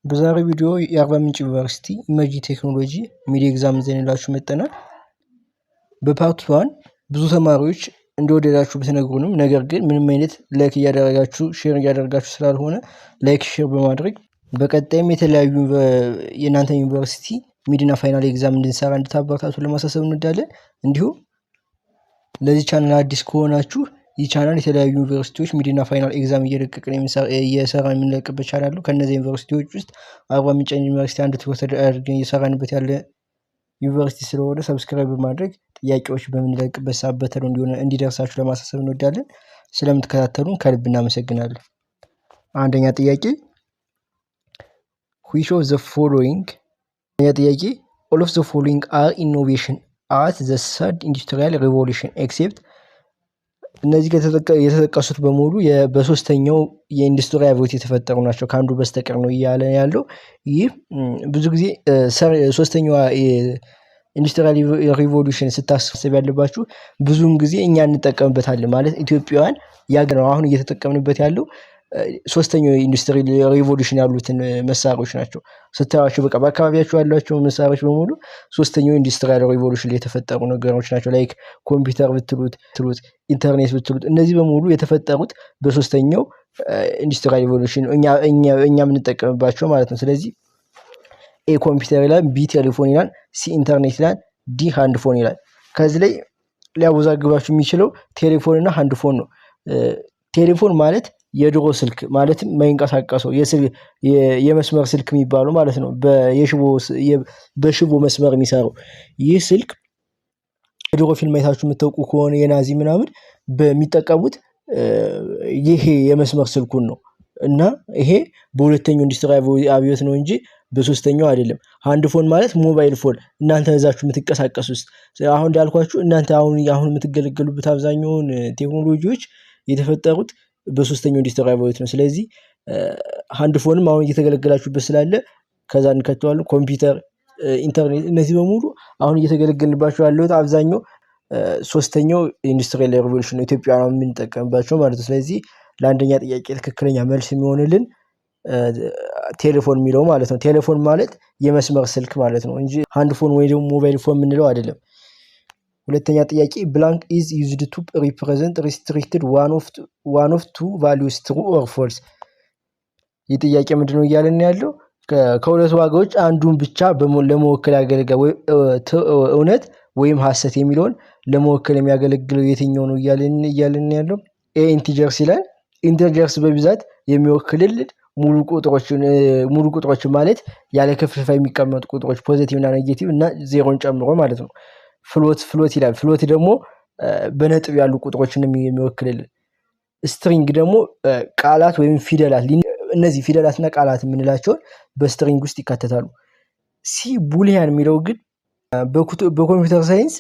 በዛሬው ቪዲዮ የአርባ ምንጭ ዩኒቨርሲቲ ኢመርጂ ቴክኖሎጂ ሚድ ኤግዛም ይዘንላችሁ መጥተናል። በፓርት 1 ብዙ ተማሪዎች እንደወደዳችሁ ብትነግሩንም ነገር ግን ምንም አይነት ላይክ እያደረጋችሁ ሼር እያደረጋችሁ ስላልሆነ ላይክ ሼር በማድረግ በቀጣይም የተለያዩ የእናንተ ዩኒቨርሲቲ ሚድና ፋይናል ኤግዛም እንድንሰራ እንድታበረታቱ ለማሳሰብ እንወዳለን። እንዲሁም ለዚህ ቻናል አዲስ ከሆናችሁ ይህ ቻናል የተለያዩ ዩኒቨርሲቲዎች ሚድና ፋይናል ኤግዛም እየለቀቅን እየሰራ የምንለቅበት ቻናል ነው። ከነዚህ ዩኒቨርሲቲዎች ውስጥ አርባ ምንጭ ዩኒቨርሲቲ አንዱ ትኩረት አድርገን እየሰራንበት ያለ ዩኒቨርሲቲ ስለሆነ ሰብስክራይብ በማድረግ ጥያቄዎች በምንለቅበት ሰዓት በተሎ እንዲደርሳችሁ ለማሳሰብ እንወዳለን። ስለምትከታተሉን ከልብ እናመሰግናለን። አንደኛ ጥያቄ which of the following ጥያቄ all of the following are innovation at the third industrial revolution except እነዚህ የተጠቀሱት በሙሉ በሶስተኛው የኢንዱስትሪ አብዮት የተፈጠሩ ናቸው ከአንዱ በስተቀር ነው እያለ ያለው። ይህ ብዙ ጊዜ ሶስተኛው ኢንዱስትሪያል ሪቮሉሽን ስታስብ ያለባችሁ ብዙም ጊዜ እኛ እንጠቀምበታለን ማለት ኢትዮጵያውያን ያገነው አሁን እየተጠቀምንበት ያለው ሶስተኛው ኢንዱስትሪ ሪቮሉሽን ያሉትን መሳሪያዎች ናቸው። ስታዩዋቸው በቃ በአካባቢያችሁ ያሏቸው መሳሪያዎች በሙሉ ሶስተኛው ኢንዱስትሪያል ሪቮሉሽን ላይ የተፈጠሩ ነገሮች ናቸው። ላይክ ኮምፒውተር ብትሉት ኢንተርኔት ብትሉት እነዚህ በሙሉ የተፈጠሩት በሶስተኛው ኢንዱስትሪያል ሪቮሉሽን እኛ የምንጠቀምባቸው ማለት ነው። ስለዚህ ኤ ኮምፒውተር ይላል፣ ቢ ቴሌፎን ይላል፣ ሲ ኢንተርኔት ይላል፣ ዲ ሃንድ ፎን ይላል። ከዚህ ላይ ሊያወዛግባችሁ የሚችለው ቴሌፎን እና ሃንድ ፎን ነው። ቴሌፎን ማለት የድሮ ስልክ ማለትም ማይንቀሳቀሰው የመስመር ስልክ የሚባለው ማለት ነው። በሽቦ መስመር የሚሰራው ይህ ስልክ የድሮ ፊልም አይታችሁ የምታውቁ ከሆነ የናዚ ምናምን በሚጠቀሙት ይሄ የመስመር ስልኩን ነው እና ይሄ በሁለተኛው ኢንዱስትሪ አብዮት ነው እንጂ በሶስተኛው አይደለም። ሃንድ ፎን ማለት ሞባይል ፎን እናንተ እዛችሁ የምትንቀሳቀሱት አሁን እንዳልኳችሁ እናንተ አሁን የምትገለገሉበት አብዛኛውን ቴክኖሎጂዎች የተፈጠሩት በሶስተኛው ኢንዱስትሪ አብዮት ነው። ስለዚህ ሃንድ ፎንም አሁን እየተገለገላችሁበት ስላለ ከዛ እንከተዋለን። ኮምፒውተር፣ ኢንተርኔት እነዚህ በሙሉ አሁን እየተገለገልንባቸው ያለው አብዛኛው ሶስተኛው ኢንዱስትሪያል ሪቮሉሽን ነው ኢትዮጵያ ነው የምንጠቀምባቸው ማለት ነው። ስለዚህ ለአንደኛ ጥያቄ ትክክለኛ መልስ የሚሆንልን ቴሌፎን የሚለው ማለት ነው። ቴሌፎን ማለት የመስመር ስልክ ማለት ነው እንጂ ሃንድ ፎን ወይ ደግሞ ሞባይል ፎን የምንለው አይደለም። ሁለተኛ ጥያቄ blank is used to represent restricted one of two values true or false። ይህ ጥያቄ ምንድነው እያለን ያለው ከሁለት ዋጋዎች አንዱን ብቻ ለመወከል ያገለግላል ወይ እውነት ወይም ሐሰት የሚለውን ለመወከል የሚያገለግለው የትኛው ነው እያለን ያለው። ኤ ኢንቲጀርስ ይላል። ኢንቲጀርስ በብዛት የሚወክልልን ሙሉ ቁጥሮችን ማለት ያለ ክፍልፋይ የሚቀመጡ ቁጥሮች ፖዚቲቭ እና ኔጌቲቭ እና ዜሮን ጨምሮ ማለት ነው። ፍሎት ይላል። ፍሎት ደግሞ በነጥብ ያሉ ቁጥሮችን የሚወክልልን። ስትሪንግ ደግሞ ቃላት ወይም ፊደላት እነዚህ ፊደላትና ቃላት የምንላቸውን በስትሪንግ ውስጥ ይካተታሉ። ሲ ቡሊያን የሚለው ግን በኮምፒውተር ሳይንስ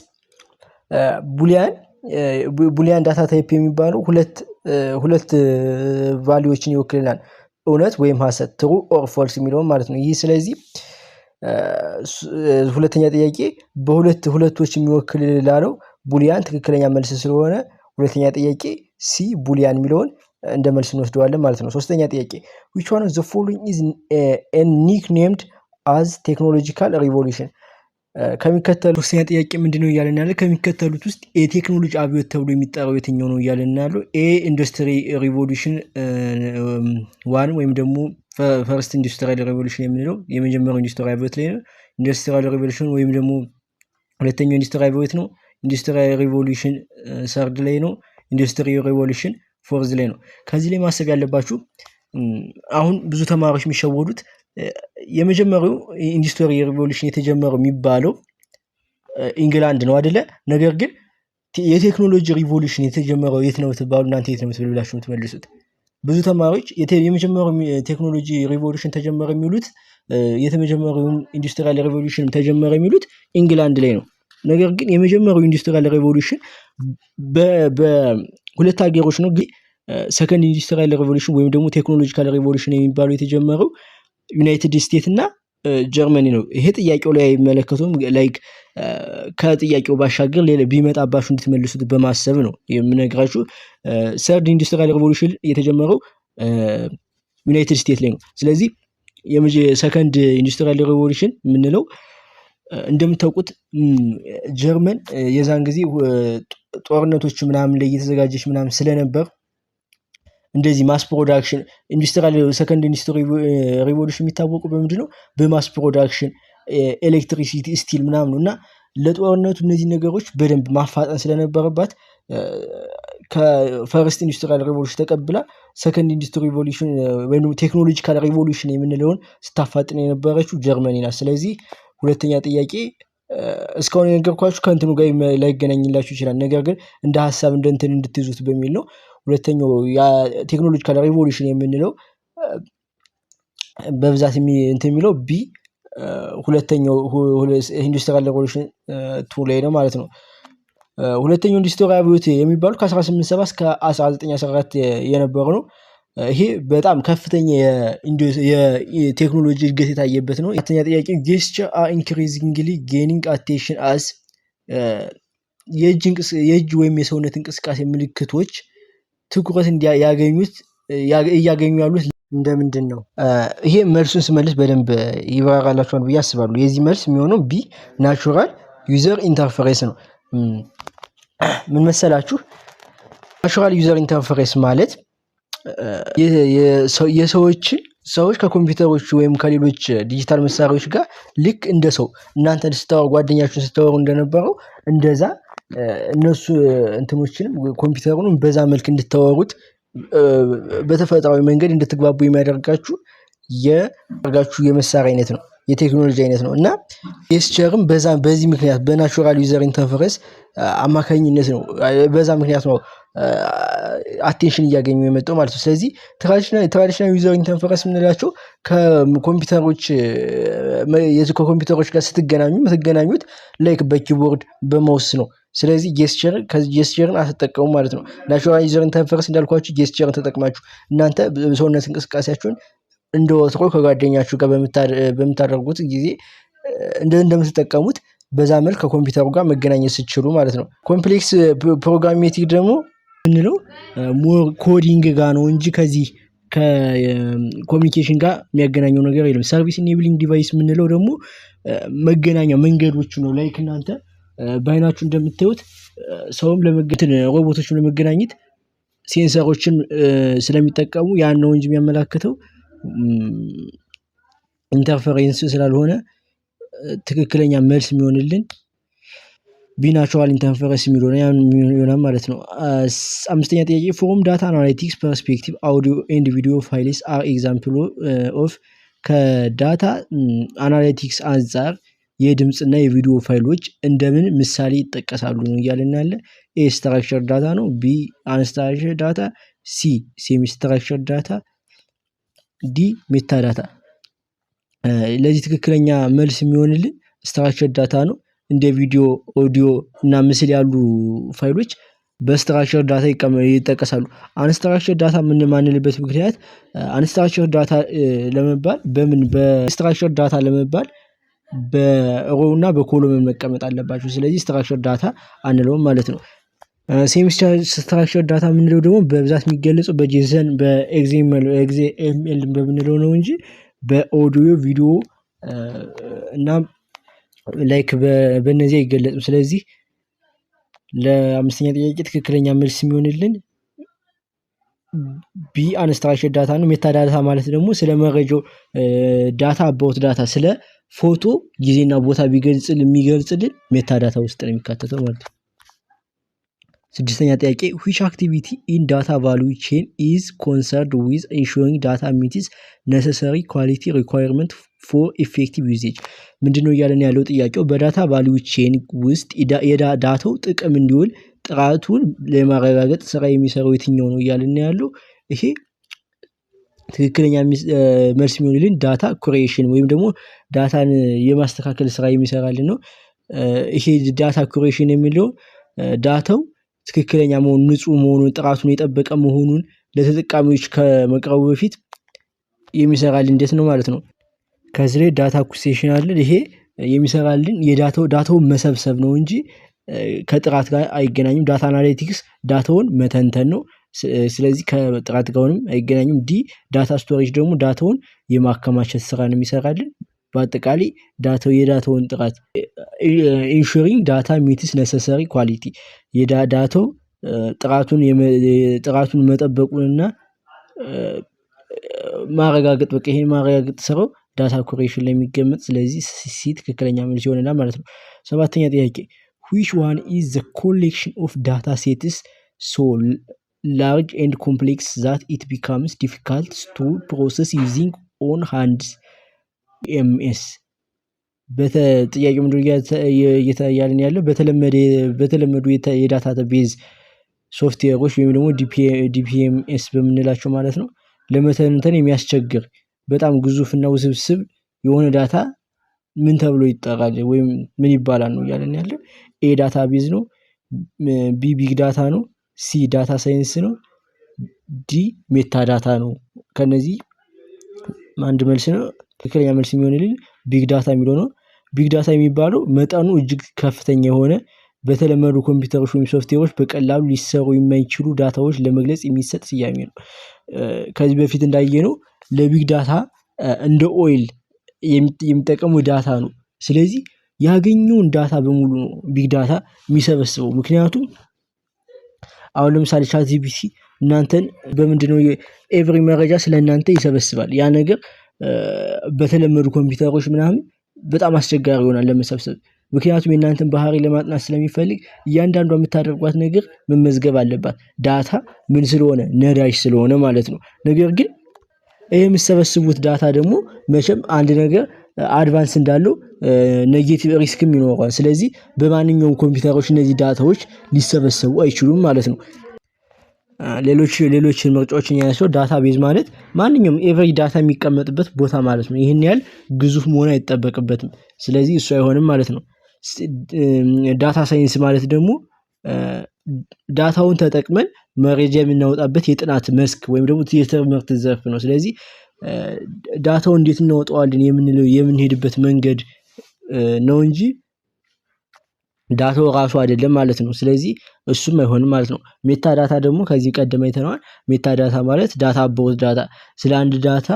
ቡሊያን ዳታ ታይፕ የሚባለው ሁለት ቫልዩዎችን ይወክልናል፣ እውነት ወይም ሐሰት ትሩ ኦር ፎልስ የሚለውን ማለት ነው። ይህ ስለዚህ ሁለተኛ ጥያቄ ሁለቶች የሚወክል ላለው ቡሊያን ትክክለኛ መልስ ስለሆነ ሁለተኛ ጥያቄ ሲ ቡሊያን የሚለውን እንደ መልስ እንወስደዋለን ማለት ነው። ሶስተኛ ጥያቄ which one of the following is nicknamed as technological revolution። ሶስተኛ ጥያቄ ምንድነው እያለን ያለው ከሚከተሉት ውስጥ የቴክኖሎጂ አብዮት ተብሎ የሚጠራው የትኛው ነው እያለን ያለው። ኤ ኢንዱስትሪ ሪቮሉሽን 1 ወይም ደግሞ ፈርስት ኢንዱስትሪያል ሪቮሉሽን የምንለው የመጀመሪያው ኢንዱስትሪ አብዮት ላይ ነው። ኢንዱስትሪያል ሪቮሉሽን ወይም ደግሞ ሁለተኛው ኢንዱስትሪ አብዮት ነው። ኢንዱስትሪያል ሪቮሉሽን ሰርድ ላይ ነው። ኢንዱስትሪ ሪቮሉሽን ፎርዝ ላይ ነው። ከዚህ ላይ ማሰብ ያለባችሁ አሁን ብዙ ተማሪዎች የሚሸወዱት የመጀመሪያው ኢንዱስትሪ ሪቮሉሽን የተጀመረው የሚባለው ኢንግላንድ ነው አይደለ? ነገር ግን የቴክኖሎጂ ሪቮሉሽን የተጀመረው የት ነው ትባሉ እናንተ የት ነው ብላችሁ የምትመልሱት? ብዙ ተማሪዎች የመጀመሪያው ቴክኖሎጂ ሪቮሉሽን ተጀመረ የሚሉት የተመጀመሪያውን ኢንዱስትሪያል ሪቮሉሽን ተጀመረ የሚሉት ኢንግላንድ ላይ ነው። ነገር ግን የመጀመሪያው ኢንዱስትሪያል ሪቮሉሽን በሁለት ሀገሮች ነው። ሰከንድ ኢንዱስትሪያል ሪቮሉሽን ወይም ደግሞ ቴክኖሎጂካል ሪቮሉሽን የሚባለው የተጀመረው ዩናይትድ ስቴትስ እና ጀርመኒ ነው። ይሄ ጥያቄው ላይ አይመለከቱም። ላይክ ከጥያቄው ባሻገር ሌላ ቢመጣባችሁ እንድትመልሱት በማሰብ ነው የምነግራችሁ። ሰርድ ኢንዱስትሪያል ሪቮሉሽን የተጀመረው ዩናይትድ ስቴትስ ላይ ነው። ስለዚህ ሰከንድ ኢንዱስትሪያል ሪቮሉሽን የምንለው እንደምታውቁት ጀርመን የዛን ጊዜ ጦርነቶች ምናምን ላይ እየተዘጋጀች ምናምን ስለነበር እንደዚህ ማስ ፕሮዳክሽን ሰከንድ ኢንዱስትሪ ሪቮሉሽን የሚታወቁ በምንድነው በማስ ፕሮዳክሽን ኤሌክትሪሲቲ ስቲል ምናምን ነው እና ለጦርነቱ እነዚህ ነገሮች በደንብ ማፋጠን ስለነበረባት ከፈርስት ኢንዱስትሪያል ሪቮሉሽን ተቀብላ ሰከንድ ኢንዱስትሪ ሪቮሉሽን ወይም ቴክኖሎጂካል ሪቮሉሽን የምንለውን ስታፋጥን የነበረችው ጀርመኒ ናት። ስለዚህ ሁለተኛ ጥያቄ እስካሁን የነገርኳችሁ ከእንትኑ ጋር ላይገናኝላችሁ ይችላል። ነገር ግን እንደ ሀሳብ እንደ እንትን እንድትይዙት በሚል ነው። ሁለተኛው ቴክኖሎጂካል ሪቮሉሽን የምንለው በብዛት እንትን የሚለው ቢ ሁለተኛው ኢንዱስትሪያል ሪቮሉሽን ቱ ላይ ነው ማለት ነው። ሁለተኛው ኢንዱስትሪ አብዮት የሚባሉ ከ1870 እስከ 1914 የነበረው ነው። ይሄ በጣም ከፍተኛ የቴክኖሎጂ እድገት የታየበት ነው። ሁለተኛ ጥያቄ ጌስቸር አር ኢንክሪዚንግሊ ጌኒንግ አቴንሽን አስ የእጅ ወይም የሰውነት እንቅስቃሴ ምልክቶች ትኩረት እያገኙ ያሉት እንደምንድን ነው? ይሄ መልሱን ስመልስ በደንብ ይብራራላችኋል ብዬ አስባለሁ። የዚህ መልስ የሚሆነው ቢ ናቹራል ዩዘር ኢንተርፌሬንስ ነው። ምን መሰላችሁ? ናቹራል ዩዘር ኢንተርፌሬንስ ማለት ሰዎች ከኮምፒውተሮች ወይም ከሌሎች ዲጂታል መሳሪያዎች ጋር ልክ እንደ ሰው እናንተ ስታወሩ ጓደኛችሁን ስታወሩ እንደነበረው እንደዛ እነሱ እንትኖችንም ኮምፒውተሩንም በዛ መልክ እንድታወሩት በተፈጥሯዊ መንገድ እንድትግባቡ የሚያደርጋችሁ የመሳሪያ አይነት ነው፣ የቴክኖሎጂ አይነት ነው እና ጌስቸርም በዚህ ምክንያት በናቹራል ዩዘር ኢንተርፌሬንስ አማካኝነት ነው፣ በዛ ምክንያት ነው አቴንሽን እያገኙ የመጣው ማለት ነው። ስለዚህ ትራዲሽናል ዩዘር ኢንተርፌሬንስ የምንላቸው ከኮምፒውተሮች ጋር የምትገናኙት ላይክ በኪቦርድ በማውስ ነው። ስለዚህ ጌስቸርን አትጠቀሙ ማለት ነው። ናቹራል ዩዘር ኢንተርፌሬንስ እንዳልኳችሁ ጌስቸርን ተጠቅማችሁ እናንተ ሰውነት እንቅስቃሴያችሁን እንደ ወትሮ ከጓደኛችሁ ጋር በምታደርጉት ጊዜ እንደምትጠቀሙት በዛ መልክ ከኮምፒውተሩ ጋር መገናኘት ስትችሉ ማለት ነው። ኮምፕሌክስ ፕሮግራሜቲክ ደግሞ ምንለው ሞር ኮዲንግ ጋር ነው እንጂ ከዚህ ከኮሚኒኬሽን ጋር የሚያገናኘው ነገር የለም። ሰርቪስ ኢኔብሊንግ ዲቫይስ የምንለው ደግሞ መገናኛ መንገዶቹ ነው። ላይክ እናንተ በአይናችሁ እንደምታዩት ሰውም ሮቦቶችን ለመገናኘት ሴንሰሮችን ስለሚጠቀሙ ያን ነው እንጂ የሚያመላክተው ኢንተርፌሬንስ ስላልሆነ ትክክለኛ መልስ የሚሆንልን ቢናቹራል ኢንተርፌሬንስ የሚለው ነው የሚሆነው ማለት ነው። አምስተኛ ጥያቄ ፍሮም ዳታ አናሊቲክስ ፐርስፔክቲቭ አውዲዮ ኤንድ ቪዲዮ ፋይልስ አር ኤግዛምፕል ኦፍ ከዳታ አናሊቲክስ አንጻር የድምጽና የቪዲዮ ፋይሎች እንደምን ምሳሌ ይጠቀሳሉ ነው እያልን ያለ። ኤ ስትራክቸር ዳታ ነው፣ ቢ አንስትራክቸር ዳታ፣ ሲ ሴሚ ስትራክቸር ዳታ፣ ዲ ሜታ ዳታ። ለዚህ ትክክለኛ መልስ የሚሆንልን ስትራክቸር ዳታ ነው። እንደ ቪዲዮ፣ ኦዲዮ እና ምስል ያሉ ፋይሎች በስትራክቸር ዳታ ይጠቀሳሉ። አንስትራክቸር ዳታ ማንልበት ምክንያት አንስትራክቸር ዳታ ለመባል በስትራክቸር ዳታ ለመባል በሮ እና በኮሎም መቀመጥ አለባቸው። ስለዚህ ስትራክቸር ዳታ አንለውም ማለት ነው። ሴሚ ስትራክቸር ዳታ የምንለው ደግሞ በብዛት የሚገለጸው በጄሰን በኤክስኤምኤል በምንለው ነው እንጂ በኦዲዮ ቪዲዮ እና ላይክ በእነዚህ አይገለጽም። ስለዚህ ለአምስተኛ ጥያቄ ትክክለኛ መልስ የሚሆንልን ቢ አንስትራክቸር ዳታ ነው። ሜታ ዳታ ማለት ደግሞ ስለ መረጃው ዳታ አባውት ዳታ ስለ ፎቶ ጊዜና ቦታ የሚገልጽልን ሜታ ዳታ ውስጥ ነው የሚካተተው ማለት ነው። ስድስተኛ ጥያቄ which activity in data value chain is concerned with ensuring data meets necessary quality requirement for effective usage? ምንድነው እያለን ያለው ጥያቄው በዳታ ቫልዩ ቼን ውስጥ የዳታው ጥቅም እንዲውል ጥራቱን ለማረጋገጥ ስራ የሚሰራው የትኛው ነው እያለን ያለው። ይሄ ትክክለኛ መልስ የሚሆንልን ዳታ ኩሬሽን ወይም ደግሞ ዳታን የማስተካከል ስራ የሚሰራልን ነው። ይሄ ዳታ ኩሬሽን የሚለው ዳታው ትክክለኛ መሆኑን፣ ንጹህ መሆኑን፣ ጥራቱን የጠበቀ መሆኑን ለተጠቃሚዎች ከመቅረቡ በፊት የሚሰራልን እንዴት ነው ማለት ነው። ከዚህ ላይ ዳታ አኩሴሽን አለ። ይሄ የሚሰራልን ዳታውን መሰብሰብ ነው እንጂ ከጥራት ጋር አይገናኝም። ዳታ አናሊቲክስ ዳታውን መተንተን ነው። ስለዚህ ከጥራት ጋርም አይገናኝም። ዲ ዳታ ስቶሬጅ ደግሞ ዳታውን የማከማቸት ስራ ነው የሚሰራልን። በአጠቃላይ የዳታውን ጥራት ኢንሹሪንግ ዳታ ሚትስ ነሰሰሪ ኳሊቲ የዳታው ጥራቱን መጠበቁንና ማረጋገጥ በቃ ይሄን ማረጋገጥ ስራው ዳታ ኩሬሽን ላይ የሚገመጥ ስለዚህ ሲ ትክክለኛ መልስ ይሆናል ማለት ነው። ሰባተኛ ጥያቄ which one is the collection of data sets so large and complex that it becomes difficult to process using on hands ms በጥያቄው ምንድነው እየታያልን ያለው በተለመዱ የዳታ ቤዝ ሶፍትዌሮች ወይም ደግሞ ዲፒኤምኤስ በምንላቸው ማለት ነው ለመተንተን የሚያስቸግር በጣም ግዙፍና ውስብስብ የሆነ ዳታ ምን ተብሎ ይጠራል ወይም ምን ይባላል ነው እያለን ያለ። ኤ ዳታ ቤዝ ነው፣ ቢ ቢግ ዳታ ነው፣ ሲ ዳታ ሳይንስ ነው፣ ዲ ሜታ ዳታ ነው። ከነዚህ አንድ መልስ ነው ትክክለኛ መልስ የሚሆንልን ቢግ ዳታ የሚለው ነው። ቢግ ዳታ የሚባለው መጠኑ እጅግ ከፍተኛ የሆነ በተለመዱ ኮምፒውተሮች ወይም ሶፍትዌሮች በቀላሉ ሊሰሩ የማይችሉ ዳታዎች ለመግለጽ የሚሰጥ ስያሜ ነው። ከዚህ በፊት እንዳየነው ለቢግ ዳታ እንደ ኦይል የሚጠቀመው ዳታ ነው። ስለዚህ ያገኘውን ዳታ በሙሉ ነው ቢግ ዳታ የሚሰበስበው። ምክንያቱም አሁን ለምሳሌ ቻትጂፒቲ እናንተን በምንድነው ኤቭሪ መረጃ ስለእናንተ ይሰበስባል። ያ ነገር በተለመዱ ኮምፒውተሮች ምናምን በጣም አስቸጋሪ ይሆናል ለመሰብሰብ። ምክንያቱም የእናንተን ባህሪ ለማጥናት ስለሚፈልግ እያንዳንዷ የምታደርጓት ነገር መመዝገብ አለባት። ዳታ ምን ስለሆነ ነዳጅ ስለሆነ ማለት ነው። ነገር ግን ይሄ የምትሰበስቡት ዳታ ደግሞ መቼም አንድ ነገር አድቫንስ እንዳለው ኔጌቲቭ ሪስክም ይኖረዋል። ስለዚህ በማንኛውም ኮምፒውተሮች እነዚህ ዳታዎች ሊሰበሰቡ አይችሉም ማለት ነው። ሌሎች ምርጫዎችን ያነሳው ዳታ ቤዝ ማለት ማንኛውም ኤቨሪ ዳታ የሚቀመጥበት ቦታ ማለት ነው። ይሄን ያህል ግዙፍ መሆን አይጠበቅበትም። ስለዚህ እሱ አይሆንም ማለት ነው። ዳታ ሳይንስ ማለት ደግሞ ዳታውን ተጠቅመን መረጃ የምናወጣበት የጥናት መስክ ወይም ደግሞ የትምህርት ዘርፍ ነው። ስለዚህ ዳታውን እንዴት እናወጣዋለን የምንሄድበት መንገድ ነው እንጂ ዳታው ራሱ አይደለም ማለት ነው። ስለዚህ እሱም አይሆንም ማለት ነው። ሜታ ዳታ ደግሞ ከዚህ ቀደም አይተነዋል። ሜታ ዳታ ማለት ዳታ አባውት ዳታ ስለ አንድ ዳታ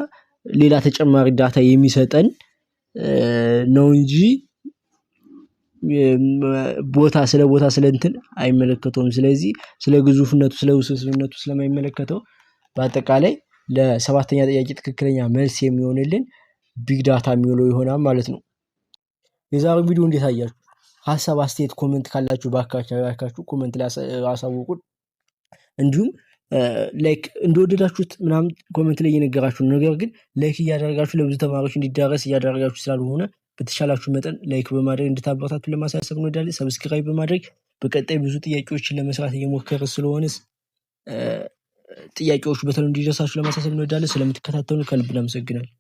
ሌላ ተጨማሪ ዳታ የሚሰጠን ነው እንጂ ስለ እንትን አይመለከተውም። ስለዚህ ስለ ግዙፍነቱ ስለ ውስብስብነቱ ስለማይመለከተው በአጠቃላይ ለሰባተኛ ጥያቄ ትክክለኛ መልስ የሚሆንልን ቢግ ዳታ የሚውለው ይሆናል ማለት ነው። የዛሬው ቪዲዮ እንዴት አያችሁ? ሀሳብ አስተያየት ኮሜንት ካላችሁ ባካችሁ ኮሜንት ላይ አሳውቁን። እንዲሁም ላይክ እንደወደዳችሁት ምናምን ኮሜንት ላይ እየነገራችሁ ነው። ነገር ግን ላይክ እያደረጋችሁ ለብዙ ተማሪዎች እንዲዳረስ እያደረጋችሁ ስላልሆነ በተሻላችሁ መጠን ላይክ በማድረግ እንድታበረታቱ ለማሳሰብ እንወዳለን። ሰብስክራይብ በማድረግ በቀጣይ ብዙ ጥያቄዎችን ለመስራት እየሞከረ ስለሆነ ጥያቄዎች በተለይ እንዲደርሳችሁ ለማሳሰብ እንወዳለን። ስለምትከታተሉ ከልብ እናመሰግናለን።